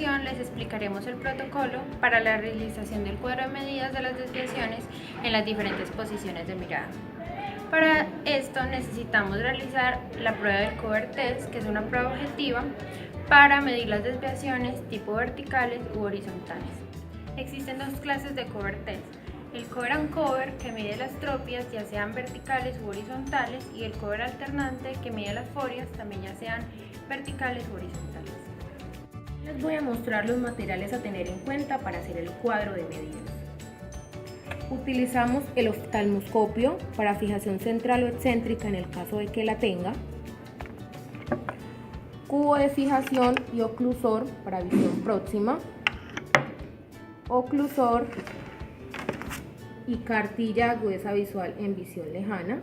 continuación les explicaremos el protocolo para la realización del cuadro de medidas de las desviaciones en las diferentes posiciones de mirada. Para esto necesitamos realizar la prueba del cover test, que es una prueba objetiva para medir las desviaciones tipo verticales u horizontales. Existen dos clases de cover test: el cover and cover, que mide las tropias ya sean verticales u horizontales, y el cover alternante, que mide las forias también ya sean verticales u horizontales. Les voy a mostrar los materiales a tener en cuenta para hacer el cuadro de medidas. Utilizamos el oftalmoscopio para fijación central o excéntrica en el caso de que la tenga, cubo de fijación y oclusor para visión próxima, oclusor y cartilla agudeza visual en visión lejana,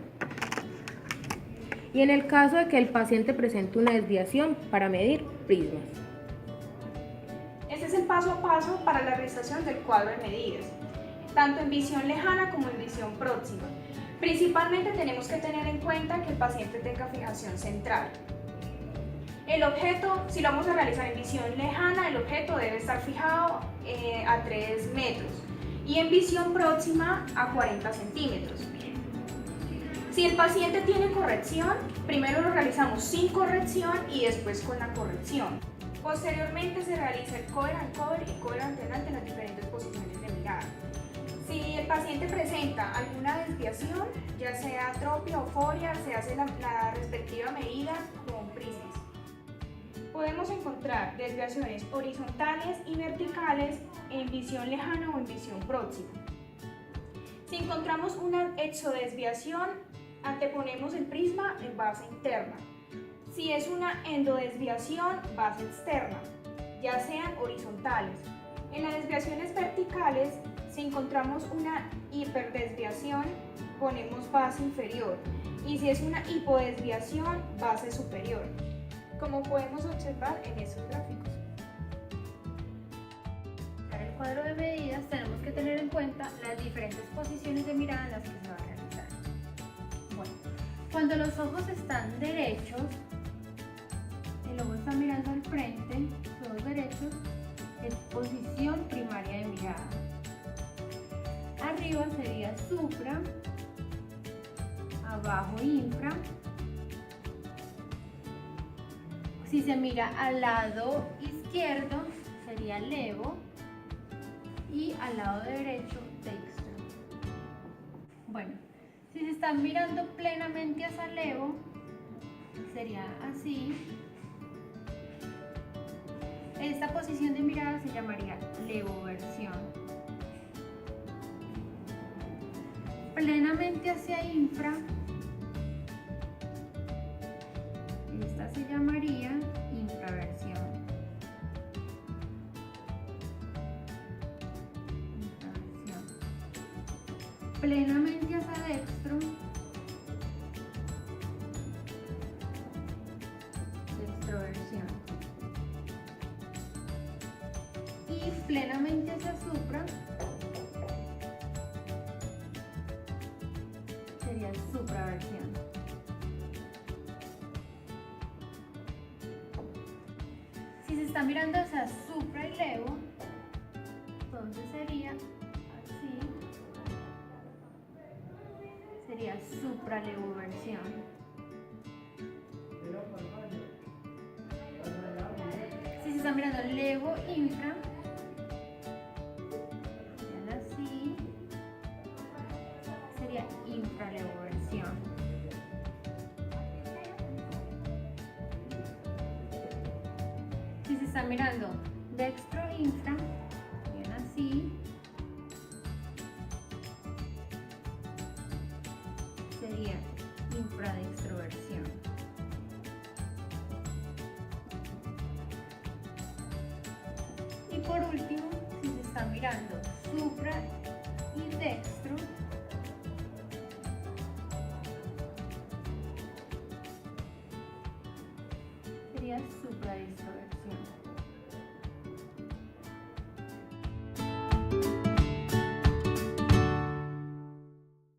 y en el caso de que el paciente presente una desviación, para medir prismas. Este es el paso a paso para la realización del cuadro de medidas, tanto en visión lejana como en visión próxima. Principalmente tenemos que tener en cuenta que el paciente tenga fijación central. El objeto, si lo vamos a realizar en visión lejana, el objeto debe estar fijado a 3 metros y en visión próxima a 40 centímetros. Si el paciente tiene corrección, primero lo realizamos sin corrección y después con la corrección. Posteriormente se realiza el cover and cover y cover alternante en las diferentes posiciones de mirada. Si el paciente presenta alguna desviación, ya sea atropia o foria, se hace la respectiva medida con prismas. Podemos encontrar desviaciones horizontales y verticales en visión lejana o en visión próxima. Si encontramos una exodesviación, anteponemos el prisma en base interna. Si es una endodesviación, base externa, ya sean horizontales. En las desviaciones verticales, si encontramos una hiperdesviación, ponemos base inferior, y si es una hipodesviación, base superior, como podemos observar en estos gráficos. Para el cuadro de medidas tenemos que tener en cuenta las diferentes posiciones de mirada en las que se va a realizar. Bueno, cuando los ojos están derechos, el ojo está mirando al frente, todos derechos, es posición primaria de mirada. Arriba sería supra, abajo infra. Si se mira al lado izquierdo sería levo y al lado derecho dextro. Bueno, si se están mirando plenamente hacia levo sería así. Esta posición de mirada se llamaría levoversión. Plenamente hacia infra, esta se llamaría infraversión. Plenamente hacia dextro, dextroversión. Y plenamente hacia supra sería supraversión. Si se está mirando hacia supra y levo, entonces sería así, sería supralevoversión. Si se está mirando levo infra, así, sería infralevoversión. Si se está mirando dextro infra, bien así, sería infradextroversión. Y por último, si se está mirando supra y dextro, sería supradextroversión.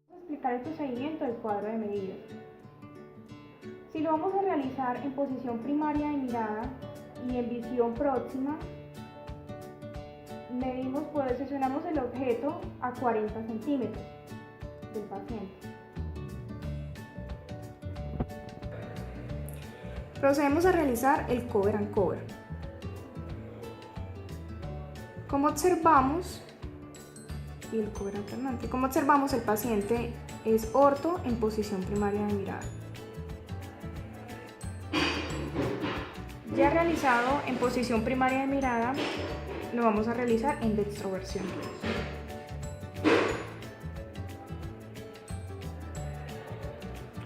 Vamos a explicar el procedimiento del cuadro de medidas. Si lo vamos a realizar en posición primaria de mirada y en visión próxima, medimos, posicionamos el objeto a 40 centímetros del paciente. Procedemos a realizar el cover and cover. Como observamos, y el cover alternante, como observamos, el paciente es orto en posición primaria de mirada. Ya realizado en posición primaria de mirada, lo vamos a realizar en dextroversión.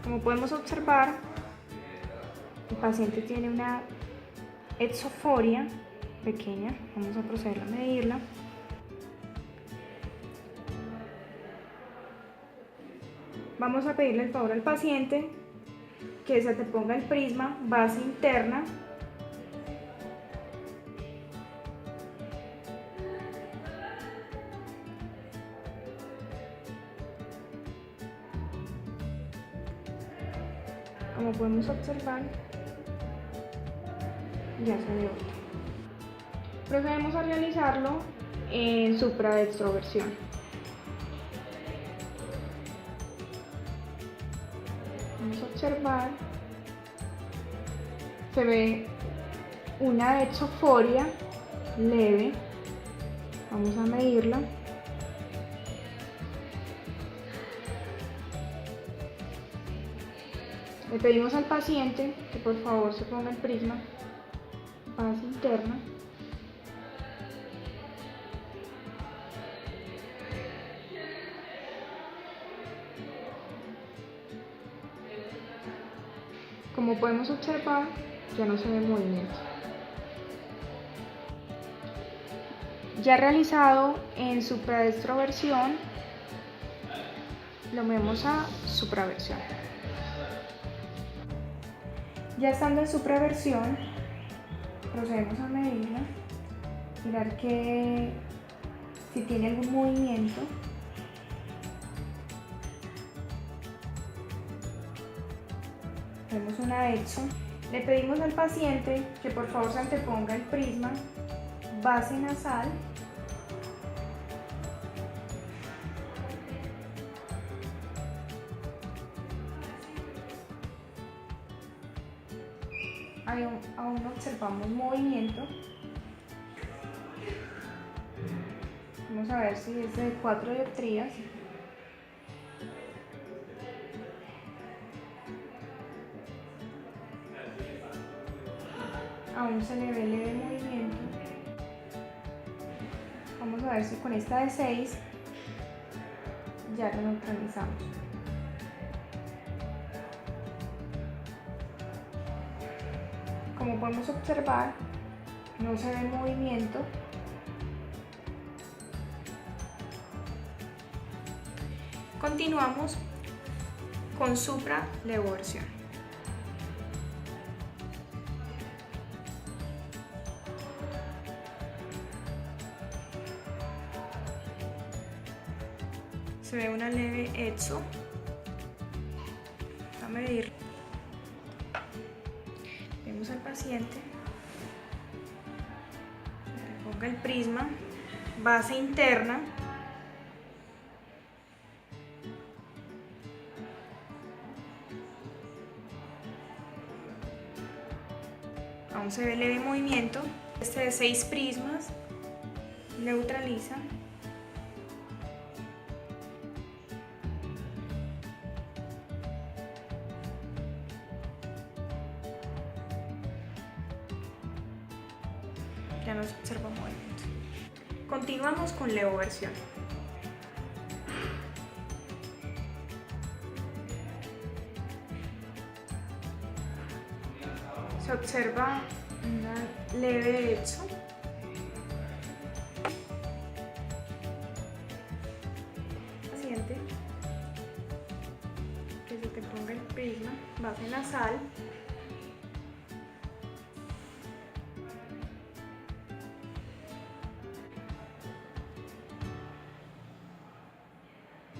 Como podemos observar, el paciente tiene una exoforia pequeña. Vamos a proceder a medirla. Vamos a pedirle el favor al paciente que se te ponga el prisma base interna . Como podemos observar, ya se ve orto. Procedemos a realizarlo en supradextroversión. Vamos a observar, se ve una exoforia leve. Vamos a medirla. Le pedimos al paciente que por favor se ponga el prisma base interna. Como podemos observar, ya no se ve movimiento. Ya realizado en supradextroversión, lo movemos a supraversión. Ya estando en supraversión, procedemos a medirla, mirar que si tiene algún movimiento. Vemos una exo. Le pedimos al paciente que por favor se anteponga el prisma base nasal. Aún observamos movimiento. Vamos a ver si es de 4 dioptrías. Aún se le ve leve movimiento. Vamos a ver si con esta de 6 ya lo neutralizamos. Como podemos observar, no se ve movimiento. Continuamos con supralevoversión. Se ve una leve exo. Vamos a medir. Vemos al paciente. Le ponga el prisma base interna. Aún se ve leve movimiento. Este de 6 prismas neutraliza. Ya no se observa movimiento. Continuamos con levoversión. Se observa una leve exo. Paciente que se te ponga el prisma base nasal.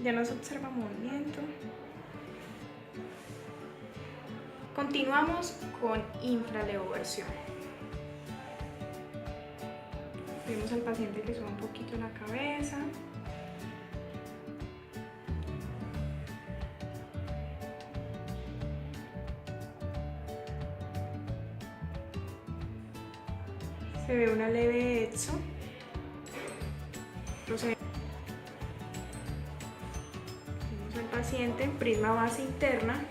Ya no se observa movimiento. Continuamos con infralevoversión. Vemos al paciente que sube un poquito la cabeza. Se ve una leve exo. Vemos al paciente en prisma base interna.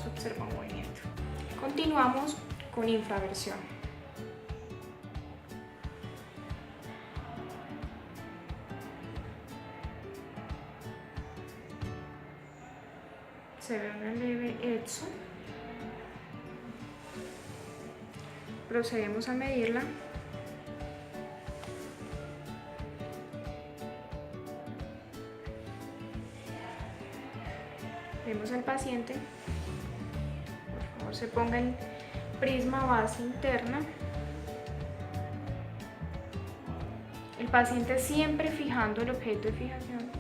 Se observa un movimiento. Continuamos con infraversión. Se ve una leve exo. Procedemos a medirla. Vemos al paciente. Por favor, se ponga en prisma base interna. El paciente siempre fijando el objeto de fijación.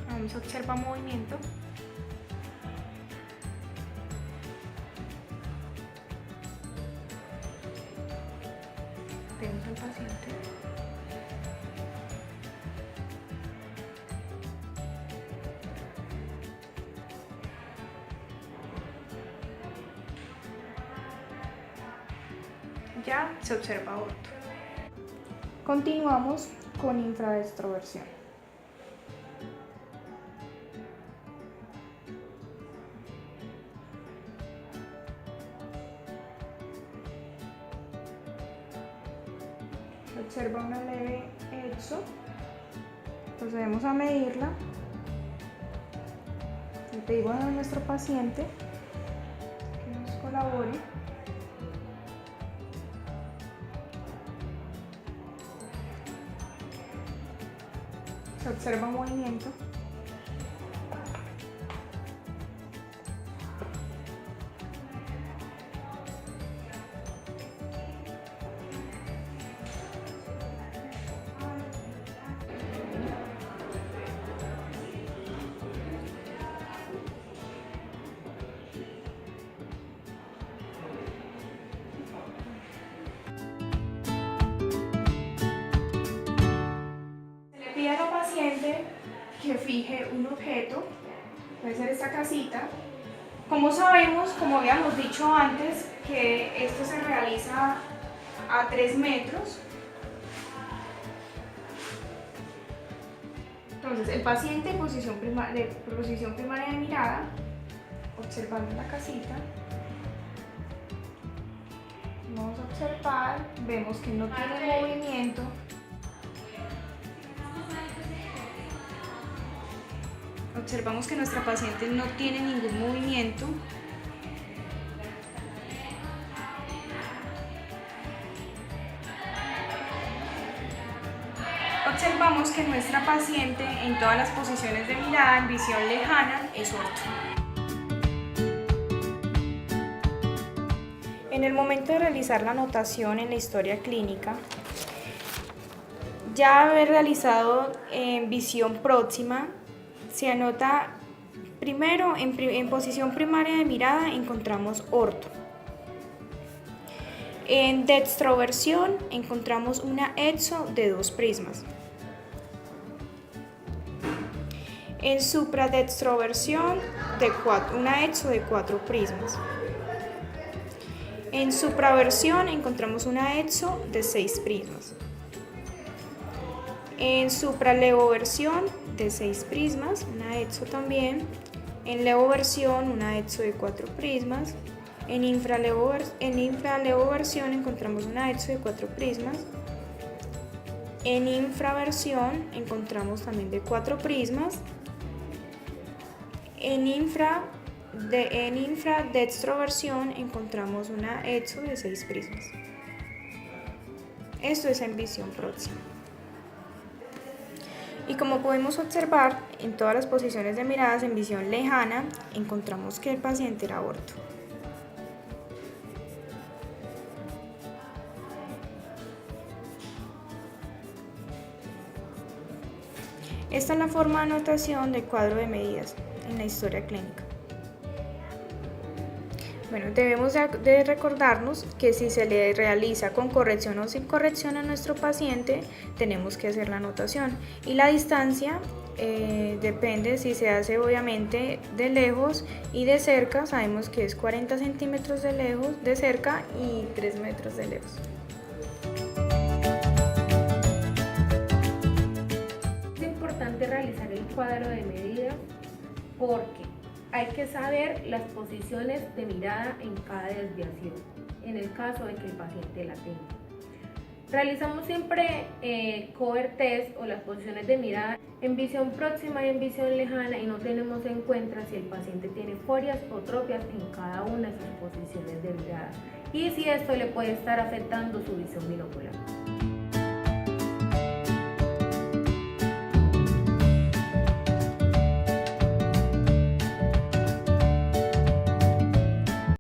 Aún se observa movimiento. Vemos al paciente. Ya se observa orto. Continuamos con infradextroversión. Se observa una leve exo. Procedemos a medirla. Le pedimos a nuestro paciente que nos colabore. Se observa movimiento. Pide a la paciente que fije un objeto, puede ser esta casita. Como sabemos, como habíamos dicho antes, que esto se realiza a 3 metros. Entonces, el paciente en posición primaria de mirada, observando la casita. Vamos a observar, vemos que no tiene movimiento. Observamos que nuestra paciente no tiene ningún movimiento. Observamos que nuestra paciente en todas las posiciones de mirada en visión lejana es orto. En el momento de realizar la anotación en la historia clínica, ya haber realizado en visión próxima, se anota primero en posición primaria de mirada encontramos orto. En dextroversión encontramos una exo de 2 prismas. En supradextroversión una exo de 4 prismas. En supraversión encontramos una exo de 6 prismas. En supralevoversión de 6 prismas, una exo también. En levoversión una exo de 4 prismas. En infralevoversión encontramos una exo de 4 prismas. En infraversión encontramos también de 4 prismas. En infradextroversión encontramos una exo de 6 prismas. Esto es en visión próxima. Y como podemos observar, en todas las posiciones de miradas en visión lejana, encontramos que el paciente era orto. Esta es la forma de anotación del cuadro de medidas en la historia clínica. Bueno, debemos de recordarnos que si se le realiza con corrección o sin corrección a nuestro paciente, tenemos que hacer la anotación. Y la distancia depende si se hace obviamente de lejos y de cerca. Sabemos que es 40 centímetros de lejos, de cerca, y 3 metros de lejos. Es importante realizar el cuadro de medidas porque hay que saber las posiciones de mirada en cada desviación, en el caso de que el paciente la tenga. Realizamos siempre cover test o las posiciones de mirada en visión próxima y en visión lejana y no tenemos en cuenta si el paciente tiene forias o tropias en cada una de sus posiciones de mirada y si esto le puede estar afectando su visión binocular.